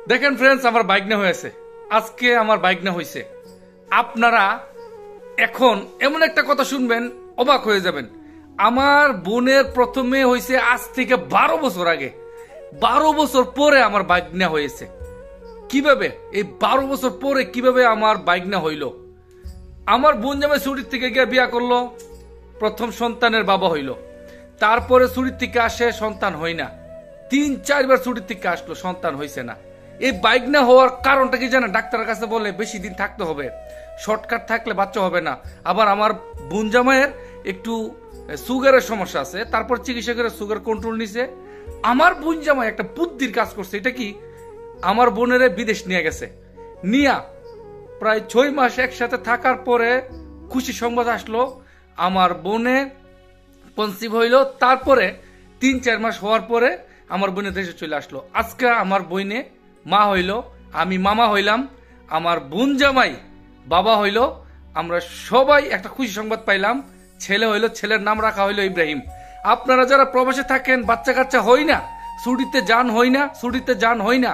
দেখেন ফ্রেন্ডস, আমার বাইক না হয়েছে, আজকে আমার বাইক না হয়েছে। আপনারা এখন এমন একটা কথা শুনবেন, অবাক হয়ে যাবেন। আমার বোনের প্রথমে হয়েছে আজ থেকে 12 বছর আগে। 12 বছর পরে আমার বাইক না হয়েছে। কিভাবে এই 12 বছর পরে কিভাবে আমার বাইক না হইল? আমার বোন জামাই ছুটির থেকে গিয়ে বিয়া করলো, প্রথম সন্তানের বাবা হইল। তারপরে ছুটির থেকে আসে, সন্তান হয় না। 3-4 বার ছুটির থেকে আসলো, সন্তান হয়েছে না। এই বাইক না হওয়ার কারণটা কি জানেন? ডাক্তারের কাছে বলে বেশি দিন থাকতে হবে, শর্টকাট থাকলে বাচ্চা হবে না। আবার আমার বোন জামাইয়ের একটু সুগারের সমস্যা আছে, তারপর চিকিৎসকের সুগার কন্ট্রোল নিছে। আমার বোন জামাই একটা বুদ্ধির কাজ করছে। এটা কি, আমার বোনের বিদেশ নিয়ে গেছে। নিয়া প্রায় 6 মাস একসাথে থাকার পরে খুশি সংবাদ আসলো, আমার বোনে কনসিভ হইল। তারপরে 3-4 মাস হওয়ার পরে আমার বোনে দেশে চলে আসলো। আজকে আমার বোনে মা হইল, আমি মামা হইলাম, আমার বোন জামাই বাবা হইল। আমরা সবাই একটা খুশি সংবাদ পাইলাম, ছেলে হইল, ছেলের নাম রাখা হইল ইব্রাহিম। আপনারা যারা প্রবাসে থাকেন, বাচ্চা কাচ্চা হই না, ছুটিতে যান হই না,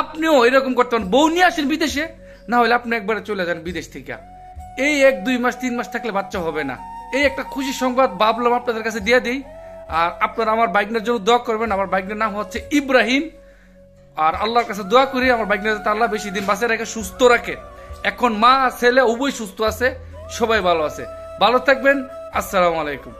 আপনিও এরকম করতে পারেন। বউ নিয়ে আসেন বিদেশে, না হলে আপনি একবারে চলে যান বিদেশ থেকে। এই 1-2 মাস 3 মাস থাকলে বাচ্চা হবে না। এই একটা খুশি সংবাদ ভাবলাম আপনাদের কাছে দিয়ে দিই। আর আপনারা আমার বাইকনের জন্য দোয়া করবেন। আমার বাইকনের নাম হচ্ছে ইব্রাহিম। আর আল্লাহর কাছে দোয়া করি আমার বাইকনের যাতে আল্লাহ বেশি দিন বাঁচিয়ে রেখে সুস্থ রাখে। এখন মা ছেলে উভয় সুস্থ আছে, সবাই ভালো আছে। ভালো থাকবেন। আসসালামু আলাইকুম।